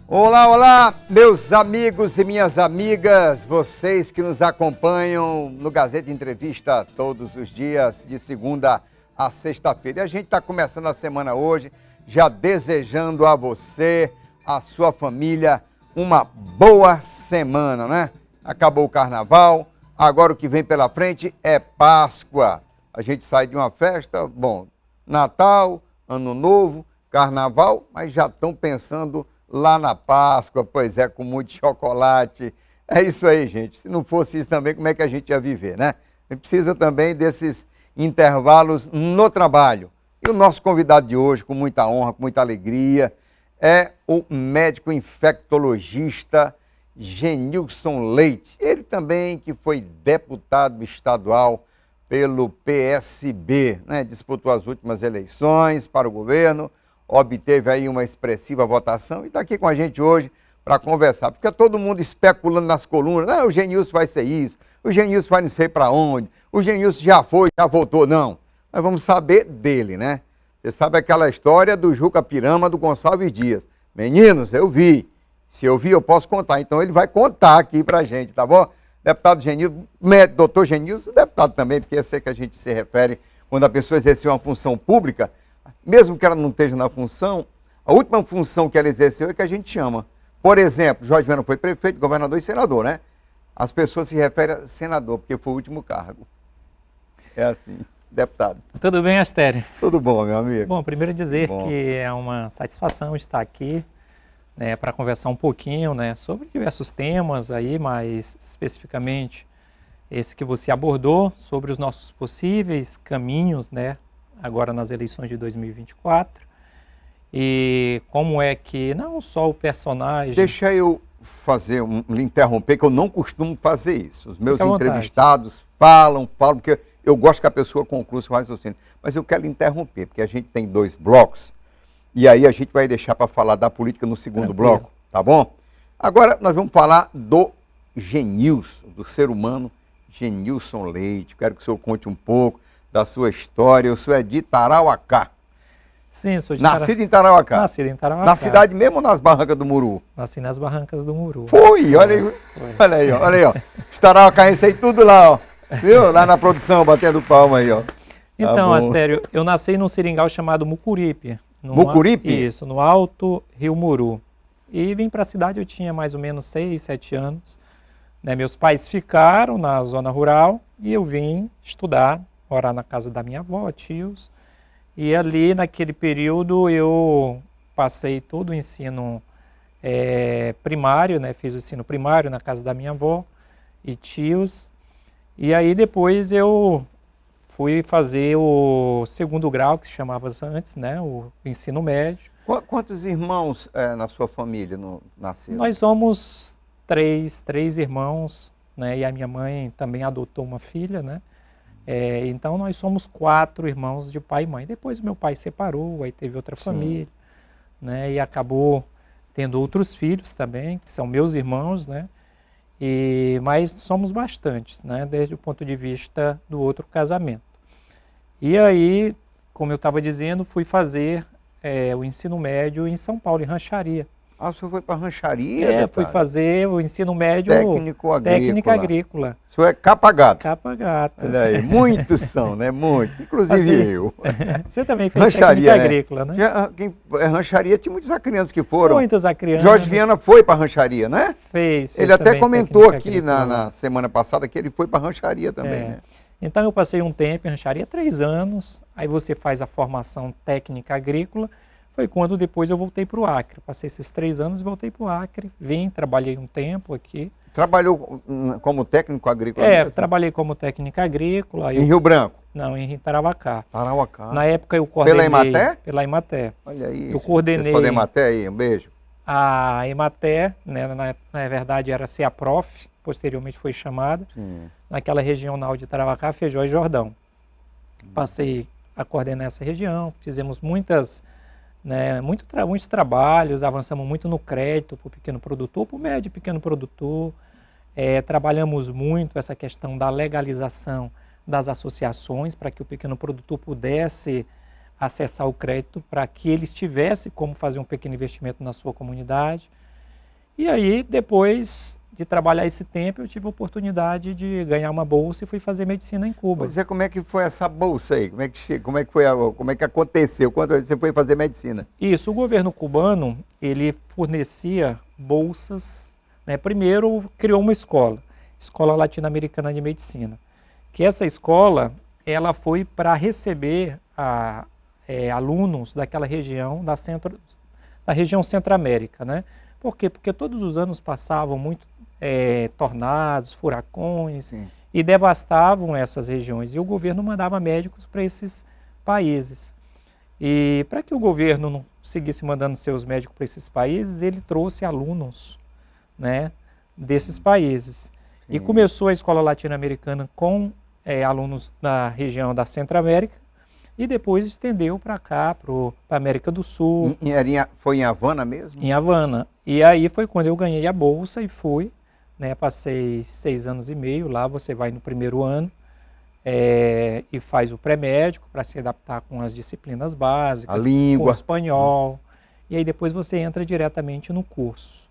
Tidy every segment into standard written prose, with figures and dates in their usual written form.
Olá, olá, meus amigos e minhas amigas, vocês que nos acompanham no Gazeta Entrevista todos os dias, de segunda a sexta-feira. E a gente está começando a semana hoje, já desejando a você, a sua família, uma boa semana, né? Acabou o carnaval, agora o que vem pela frente é Páscoa. A gente sai de uma festa, bom, Natal, Ano Novo, Carnaval, mas já estão pensando lá na Páscoa, pois é, com muito chocolate. É isso aí, gente. Se não fosse isso também, como é que a gente ia viver, né? A gente precisa também desses intervalos no trabalho. E o nosso convidado de hoje, com muita honra, com muita alegria, é o médico infectologista Genilson Leite. Ele também que foi deputado estadual pelo PSB, né? Disputou as últimas eleições para o governo, obteve aí uma expressiva votação e está aqui com a gente hoje para conversar. Fica todo mundo especulando nas colunas, o Genilson vai ser isso, o Genilson vai não sei para onde, o Genilson já foi, já voltou. Não, nós vamos saber dele, né? Você sabe aquela história do Juca Pirama, do Gonçalves Dias. Meninos, eu vi. Se eu vi, eu posso contar. Então ele vai contar aqui para a gente, tá bom? Deputado Genilson, doutor Genilson, deputado também, porque esse é que a gente se refere quando a pessoa exerceu uma função pública, mesmo que ela não esteja na função, a última função que ela exerceu é que a gente chama. Por exemplo, Jorge Viana foi prefeito, governador e senador, né? As pessoas se referem a senador, porque foi o último cargo. É assim, deputado. Tudo bem, Astério? Tudo bom, meu amigo? Bom, primeiro dizer que é uma satisfação estar aqui, né, para conversar um pouquinho, né, sobre diversos temas aí, mas especificamente esse que você abordou, sobre os nossos possíveis caminhos, né, agora nas eleições de 2024, e como é que não só o personagem... Deixa eu lhe interromper, que eu não costumo fazer isso. Os meus entrevistados falam, porque eu gosto que a pessoa conclua seu raciocínio. Mas eu quero lhe interromper, porque a gente tem 2 blocos, e aí a gente vai deixar para falar da política no segundo bloco, tá bom? Agora nós vamos falar do Genilson, do ser humano Genilson Leite. Quero que o senhor conte um pouco da sua história. O senhor é de Tarauacá. Sim, sou de Nascido em Tarauacá. Nascido em Tarauacá. Na cidade mesmo ou nas Barrancas do Muru? Nasci nas Barrancas do Muru. Foi, olha aí. Olha aí, ó. Olha aí, ó. Os tarauacaenses aí tudo lá, ó. Viu? Lá na produção, batendo palma aí, ó. Então, Astério, eu nasci num seringal chamado Mucuripe. Mucuripe? Isso, no Alto Rio Muru. E vim para a cidade, eu tinha mais ou menos 6, 7 anos. Né, meus pais ficaram na zona rural e eu vim estudar, morar na casa da minha avó, tios. E ali, naquele período, eu passei todo o ensino primário, né? Fiz o ensino primário na casa da minha avó e tios. E aí, depois, eu fui fazer o segundo grau, que se chamava antes, né? O ensino médio. Quantos irmãos na sua família nasceram? Nós somos três irmãos, né? E a minha mãe também adotou uma filha, né? Então nós somos 4 irmãos de pai e mãe. Depois meu pai separou, aí teve outra família, né? E acabou tendo outros filhos também, que são meus irmãos, né? Mas somos bastantes, né? Desde o ponto de vista do outro casamento. E aí, como eu estava dizendo, fui fazer o ensino médio em São Paulo, em Rancharia. Ah, o senhor foi para Rancharia? Fui fazer o ensino médio técnica agrícola. O senhor é capa-gato? Capa-gato. Olha aí, muitos são, né? Muitos, inclusive assim, eu. Você também fez Rancharia, técnica agrícola, né? Rancharia tinha muitos acrianos que foram. Muitos acrianos. Jorge Viana foi para Rancharia, né? Fez ele até comentou aqui na semana passada que ele foi para Rancharia também, né? Então eu passei um tempo em Rancharia, 3 anos, aí você faz a formação técnica agrícola. Foi quando depois eu voltei para o Acre. Passei esses 3 anos e voltei para o Acre. Vim, trabalhei um tempo aqui. Trabalhou como técnico agrícola? Trabalhei como técnica agrícola. Em Rio Branco? Não, em Tarauacá. Tarauacá. Na época eu coordenei... Pela Ematé? Pela Ematé. Olha aí. Eu coordenei... Pessoal da Ematé aí, um beijo. A Ematé, né, na verdade era CEAPROF, posteriormente foi chamada. Naquela regional de Tarauacá, Feijó e Jordão. Passei a coordenar essa região, fizemos muitos trabalhos, avançamos muito no crédito para o pequeno produtor, para o médio e pequeno produtor. Trabalhamos muito essa questão da legalização das associações para que o pequeno produtor pudesse acessar o crédito, para que eles tivessem como fazer um pequeno investimento na sua comunidade. E aí, depois de trabalhar esse tempo, eu tive a oportunidade de ganhar uma bolsa e fui fazer medicina em Cuba. Pois é, como é que foi essa bolsa aí? Como é que aconteceu? Quando você foi fazer medicina? Isso, o governo cubano, ele fornecia bolsas, né? Primeiro criou uma escola, Escola Latino-Americana de Medicina, que essa escola, ela foi para receber alunos daquela região, da região Centro-América, né? Por quê? Porque todos os anos passavam muito tornados, furacões, Sim. e devastavam essas regiões, e o governo mandava médicos para esses países. E para que o governo não seguisse mandando seus médicos para esses países, ele trouxe alunos, né, desses países. E Sim. começou a escola latino-americana com alunos da região da Centro-América e depois estendeu para cá, para a América do Sul. Foi em Havana mesmo? Em Havana. E aí foi quando eu ganhei a bolsa e fui, né, passei 6 anos e meio lá, você vai no primeiro ano, e faz o pré-médico para se adaptar com as disciplinas básicas, A língua. com o espanhol, e aí depois você entra diretamente no curso.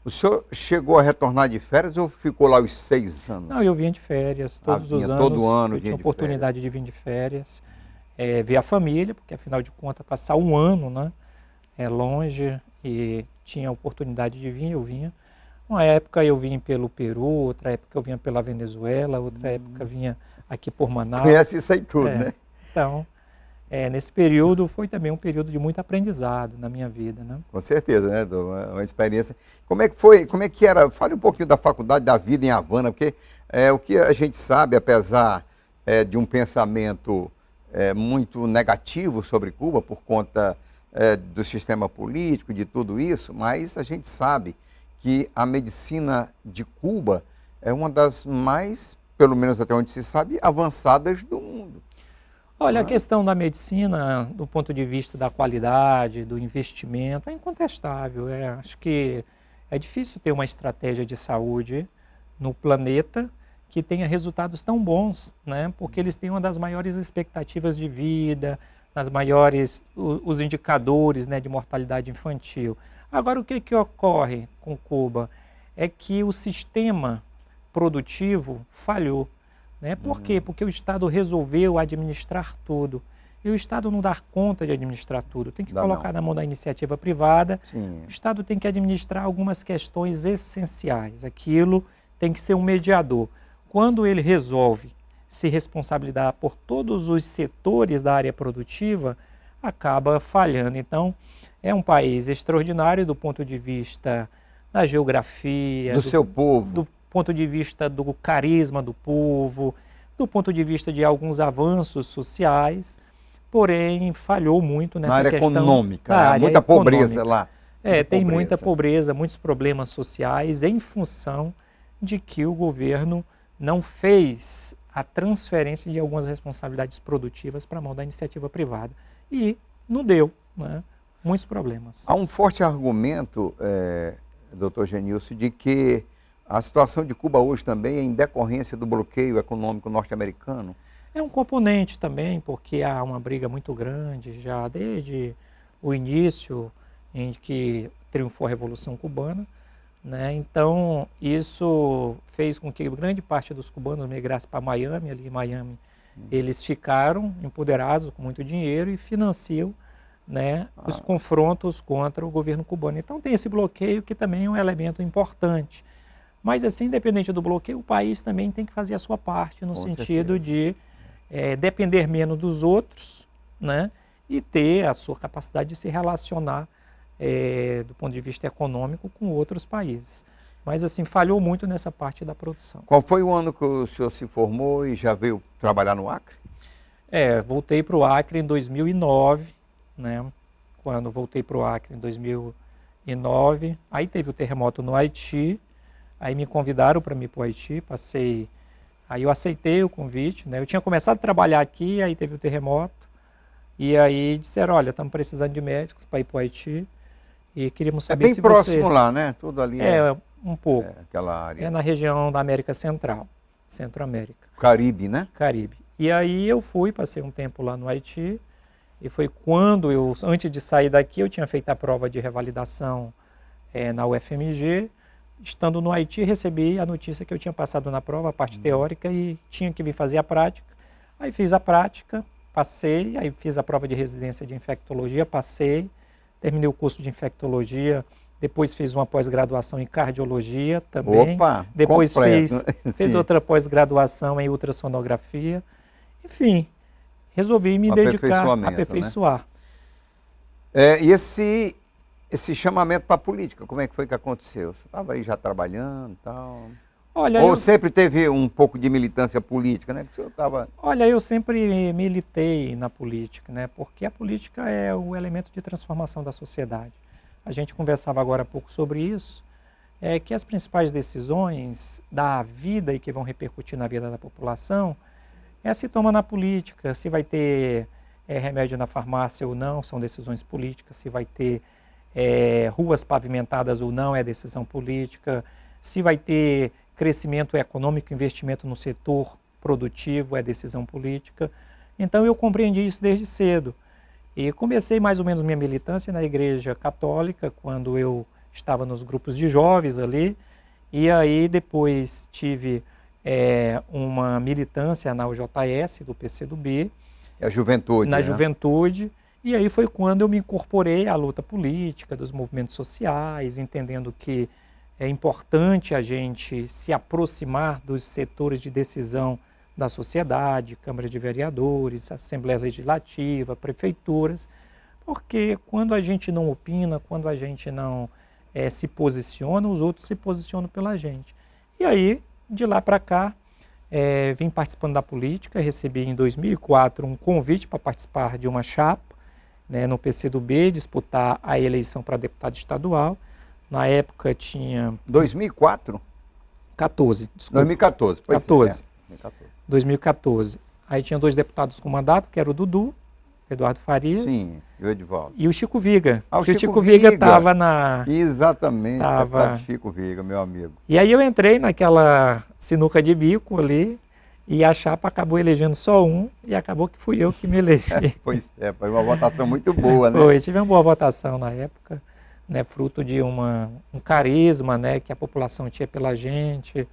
O senhor chegou a retornar de férias ou ficou lá os 6 anos? Não, eu vinha de férias, todos os anos, todo ano eu tinha vinha de oportunidade de vir de férias, ver a família, porque afinal de contas passar um ano, né, é longe, e tinha oportunidade de vir, eu vinha. Uma época eu vim pelo Peru, outra época eu vinha pela Venezuela, outra época vinha aqui por Manaus. Conhece isso aí tudo, né? Então, nesse período foi também um período de muito aprendizado na minha vida, né? Com certeza, né? Uma experiência. Como é que foi? Como é que era? Fale um pouquinho da faculdade, da vida em Havana, porque o que a gente sabe, apesar de um pensamento muito negativo sobre Cuba por conta do sistema político, de tudo isso, mas a gente sabe que a medicina de Cuba é uma das mais, pelo menos até onde se sabe, avançadas do mundo. Olha, a questão da medicina, do ponto de vista da qualidade, do investimento, é incontestável. Acho que é difícil ter uma estratégia de saúde no planeta que tenha resultados tão bons, né? Porque eles têm uma das maiores expectativas de vida, os indicadores, né, de mortalidade infantil. Agora, o que ocorre com Cuba é que o sistema produtivo falhou. Né? Por quê? Porque o Estado resolveu administrar tudo. E o Estado não dá conta de administrar tudo. Tem que colocar na mão da iniciativa privada. Sim. O Estado tem que administrar algumas questões essenciais. Aquilo tem que ser um mediador. Quando ele resolve se responsabilizar por todos os setores da área produtiva, acaba falhando. Então, é um país extraordinário do ponto de vista da geografia, do seu povo, do ponto de vista do carisma do povo, do ponto de vista de alguns avanços sociais, porém falhou muito nessa área questão econômica, área muita econômica. pobreza lá. Tem muita pobreza, muitos problemas sociais em função de que o governo não fez a transferência de algumas responsabilidades produtivas para a mão da iniciativa privada. E não deu, né? Muitos problemas. Há um forte argumento, doutor Genilson, de que a situação de Cuba hoje também é em decorrência do bloqueio econômico norte-americano. É um componente também, porque há uma briga muito grande já desde o início em que triunfou a Revolução Cubana, né? Então, isso fez com que grande parte dos cubanos migrasse para Miami. Ali em Miami, eles ficaram empoderados com muito dinheiro e financiam, né, os confrontos contra o governo cubano. Então, tem esse bloqueio que também é um elemento importante. Mas, assim, independente do bloqueio, o país também tem que fazer a sua parte no sentido de depender menos dos outros, né, e ter a sua capacidade de se relacionar do ponto de vista econômico com outros países. Mas, assim, falhou muito nessa parte da produção. Qual foi o ano que o senhor se formou e já veio trabalhar no Acre? Voltei para o Acre em 2009, né? Quando voltei para o Acre em 2009, aí teve o terremoto no Haiti, aí me convidaram para ir para o Haiti, aí eu aceitei o convite, né? Eu tinha começado a trabalhar aqui, aí teve o terremoto, e aí disseram, olha, estamos precisando de médicos para ir para o Haiti, e queríamos saber se você... É bem próximo lá, né? Tudo ali um pouco. Aquela área. É na região da América Central, Centro-América. Caribe, né? Caribe. E aí eu passei um tempo lá no Haiti, e foi quando antes de sair daqui, eu tinha feito a prova de revalidação na UFMG. Estando no Haiti, recebi a notícia que eu tinha passado na prova, a parte teórica, e tinha que vir fazer a prática. Aí fiz a prática, passei, aí fiz a prova de residência de infectologia, passei, terminei o curso de infectologia, depois fiz uma pós-graduação em cardiologia também. Opa, depois completo. fiz outra pós-graduação em ultrassonografia. Enfim, resolvi me dedicar a aperfeiçoar. Né? E esse chamamento para a política, como é que foi que aconteceu? Você estava aí já trabalhando e tal? Olha, ou sempre teve um pouco de militância política, né? Porque o senhor estava... Olha, eu sempre militei na política, né? Porque a política é o elemento de transformação da sociedade. A gente conversava agora há pouco sobre isso, que as principais decisões da vida e que vão repercutir na vida da população se toma na política. Se vai ter remédio na farmácia ou não, são decisões políticas. Se vai ter ruas pavimentadas ou não, é decisão política. Se vai ter crescimento econômico, investimento no setor produtivo, é decisão política. Então eu compreendi isso desde cedo. E comecei mais ou menos minha militância na Igreja Católica, quando eu estava nos grupos de jovens ali. E aí depois tive uma militância na UJS, do PCdoB. A juventude, na né? juventude. E aí foi quando eu me incorporei à luta política, dos movimentos sociais, entendendo que é importante a gente se aproximar dos setores de decisão da sociedade, câmaras de vereadores, Assembleia Legislativa, prefeituras, porque quando a gente não opina, quando a gente não se posiciona, os outros se posicionam pela gente. E aí, de lá para cá, vim participando da política, recebi em 2004 um convite para participar de uma chapa, né, no PCdoB, disputar a eleição para deputado estadual. Na época tinha... 2004? 14, desculpa. 2014, pois 14. 2014. 2014. Aí tinha 2 deputados com mandato, que era o Dudu, Eduardo Farias. Sim, e o Edivaldo. E o Chico Viga. O Chico Viga estava na... Exatamente, deputado Chico Viga, meu amigo. E aí eu entrei naquela sinuca de bico ali, e a chapa acabou elegendo só um, e acabou que fui eu que me elegi. Pois foi uma votação muito boa, né? Foi, tive uma boa votação na época, né, fruto de um carisma, né, que a população tinha pela gente,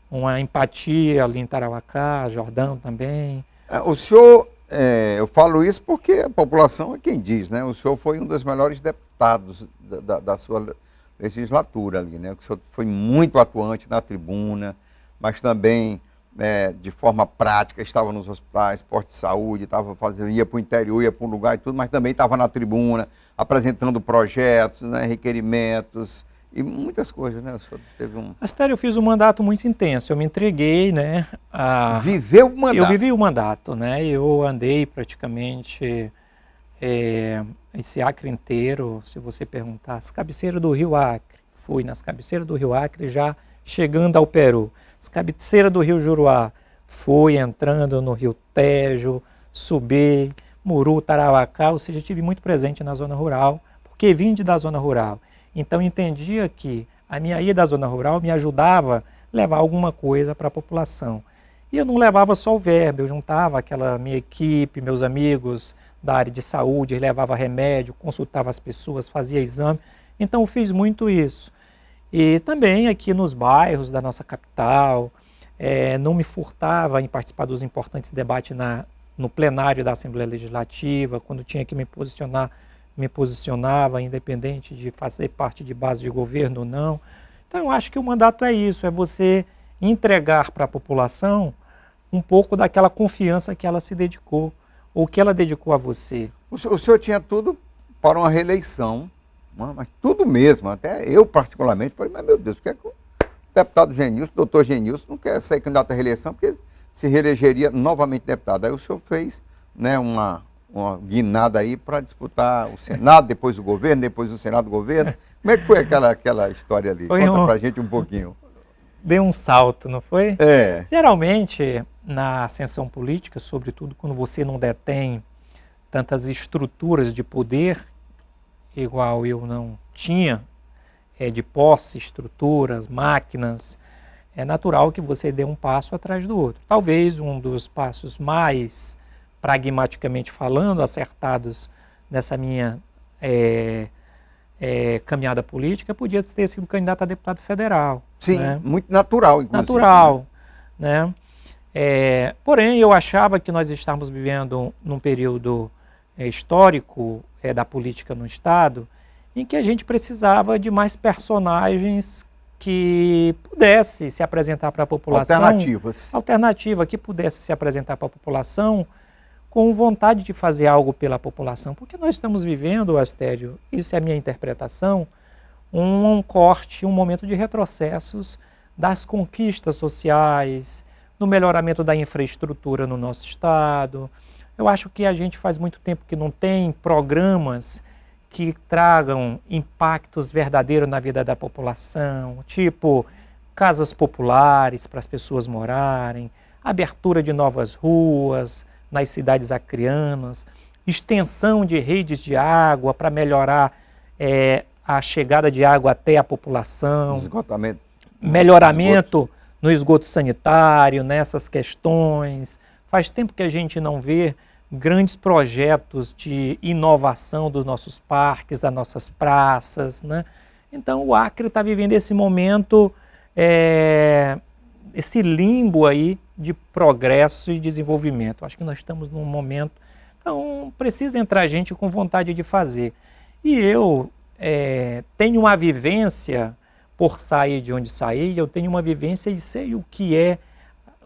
uma empatia ali em Tarauacá, Jordão também. O senhor, eu falo isso porque a população é quem diz, né? O senhor foi um dos melhores deputados da sua legislatura ali, né? O senhor foi muito atuante na tribuna, mas também de forma prática, estava nos hospitais, postos de saúde, ia para o interior, ia para um lugar e tudo, mas também estava na tribuna, apresentando projetos, né, requerimentos e muitas coisas, né? O senhor teve Astério, eu fiz um mandato muito intenso, eu me entreguei, né? Viveu o mandato? Eu vivi o mandato, né? Eu andei praticamente esse Acre inteiro, se você perguntar, as cabeceiras do Rio Acre, fui nas cabeceiras do Rio Acre já chegando ao Peru. As cabeceiras do Rio Juruá, fui entrando no Rio Tejo, subi, Muru, Tarauacá, ou seja, estive muito presente na zona rural, porque vim da zona rural. Então entendia que a minha ida à zona rural me ajudava a levar alguma coisa para a população. E eu não levava só o verbo, eu juntava aquela minha equipe, meus amigos da área de saúde, levava remédio, consultava as pessoas, fazia exame. Então eu fiz muito isso. E também aqui nos bairros da nossa capital, não me furtava em participar dos importantes debates no plenário da Assembleia Legislativa, quando tinha que me posicionar, me posicionava, independente de fazer parte de base de governo ou não. Então eu acho que o mandato é isso, é você entregar para a população um pouco daquela confiança que ela se dedicou, ou que ela dedicou a você. O senhor tinha tudo para uma reeleição, mas tudo mesmo, até eu particularmente falei, mas meu Deus, por que o deputado Genilson, doutor Genilson, não quer ser candidato à reeleição, porque se reelegeria novamente deputado. Aí o senhor fez, né, uma guinada aí para disputar o Senado, depois o governo, depois o Senado do governo. Como é que foi aquela história ali? Conta pra gente um pouquinho. Deu um salto, não foi? É. Geralmente, na ascensão política, sobretudo quando você não detém tantas estruturas de poder, igual eu não tinha, de posse, estruturas, máquinas, é natural que você dê um passo atrás do outro. Talvez um dos passos mais, pragmaticamente falando, acertados nessa minha caminhada política, podia ter sido candidato a deputado federal. Sim, né? muito natural, inclusive. Natural, né? Porém, eu achava que nós estávamos vivendo num período histórico da política no Estado, em que a gente precisava de mais personagens que pudesse se apresentar para a população. Alternativa, que pudesse se apresentar para a população com vontade de fazer algo pela população. Porque nós estamos vivendo, Astério, isso é a minha interpretação, um corte, um momento de retrocessos das conquistas sociais, no melhoramento da infraestrutura no nosso Estado. Eu acho que a gente faz muito tempo que não tem programas que tragam impactos verdadeiros na vida da população, tipo casas populares para as pessoas morarem, abertura de novas ruas nas cidades acreanas, extensão de redes de água para melhorar a chegada de água até a população, esgotamento, melhoramento no esgoto sanitário, nessas questões. Faz tempo que a gente não vê grandes projetos de inovação dos nossos parques, das nossas praças, né? Então o Acre está vivendo esse momento, esse limbo aí de progresso e desenvolvimento. Acho que nós estamos num momento, então precisa entrar gente com vontade de fazer. E eu tenho uma vivência, por sair de onde saí, eu tenho uma vivência e sei o que é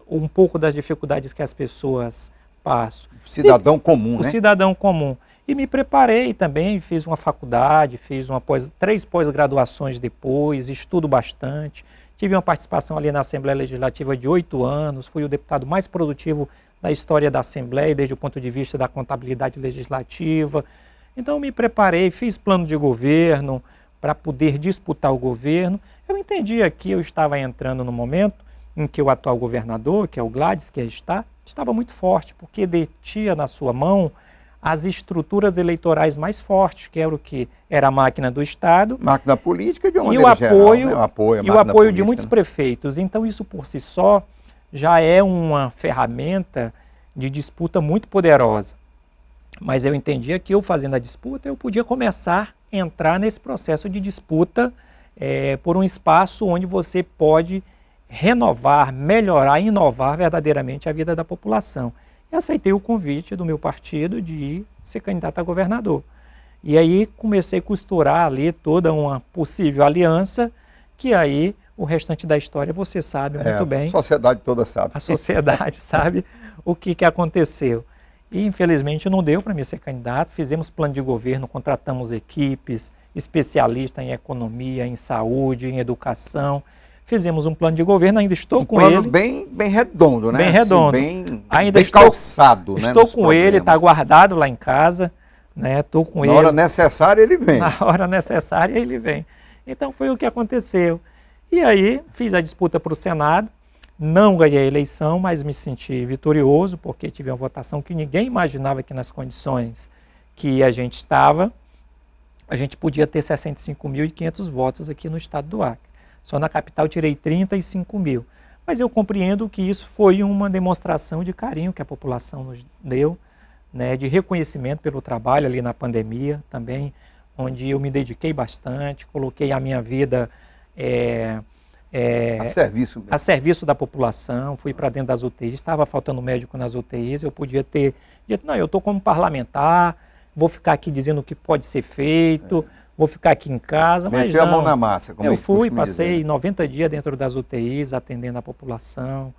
um pouco das dificuldades que as pessoas passam. O cidadão comum, né? O cidadão comum. E me preparei também, fiz uma faculdade, fiz 3 pós-graduações depois, estudo bastante. Tive uma participação ali na Assembleia Legislativa de 8 anos, fui o deputado mais produtivo da história da Assembleia, desde o ponto de vista da contabilidade legislativa. Então me preparei, fiz plano de governo para poder disputar o governo. Eu entendia que eu estava entrando no momento em que o atual governador, que é o Gladys, que estava muito forte, porque detinha na sua mão as estruturas eleitorais mais fortes, que era o que era a máquina do Estado. Máquina política de uma e maneira geral, né? o apoio política, de muitos prefeitos. Então isso por si só já é uma ferramenta de disputa muito poderosa. Mas eu entendia que eu fazendo a disputa, eu podia começar a entrar nesse processo de disputa por um espaço onde você pode renovar, melhorar, inovar verdadeiramente a vida da população. E aceitei o convite do meu partido de ser candidato a governador. E aí comecei a costurar ali toda uma possível aliança, que aí o restante da história você sabe muito bem. A sociedade toda sabe. A sociedade sabe o que aconteceu. E infelizmente não deu para mim ser candidato, fizemos plano de governo, contratamos equipes, especialistas em economia, em saúde, em educação. Fizemos um plano de governo, ainda estou com ele. Um plano bem redondo, né? Bem redondo. Assim, ainda bem calçado, né? Estou com ele, está guardado lá em casa, né? Estou com ele. Na hora necessária ele vem. Na hora necessária ele vem. Então foi o que aconteceu. E aí fiz a disputa para o Senado, não ganhei a eleição, mas me senti vitorioso, porque tive uma votação que ninguém imaginava que nas condições que a gente estava, a gente podia ter 65.500 votos aqui no estado do Acre. Só na capital tirei 35 mil. Mas eu compreendo que isso foi uma demonstração de carinho que a população nos deu, né, de reconhecimento pelo trabalho ali na pandemia também, onde eu me dediquei bastante, coloquei a minha vida a serviço da população, fui para dentro das UTIs, estava faltando médico nas UTIs, eu podia ter dito, não, eu estou como parlamentar, vou ficar aqui dizendo o que pode ser feito, vou ficar aqui em casa, mas não. A mão na massa, como eu fui, passei 90 dias dentro das UTIs, atendendo a população,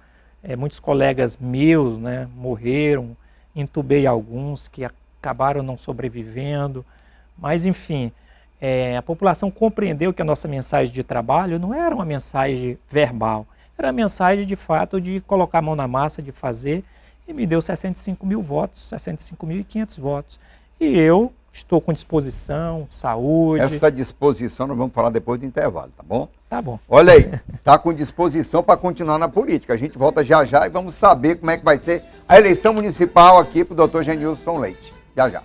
muitos colegas meus, né, morreram, entubei alguns que acabaram não sobrevivendo, mas enfim, a população compreendeu que a nossa mensagem de trabalho não era uma mensagem verbal, era uma mensagem de fato de colocar a mão na massa, de fazer, e me deu 65 mil votos, 65.500 votos. E eu estou com disposição, saúde. Essa disposição nós vamos falar depois do intervalo, tá bom? Tá bom. Olha aí, tá com disposição para continuar na política. A gente volta já já e vamos saber como é que vai ser a eleição municipal aqui para o doutor Genilson Leite. Já já.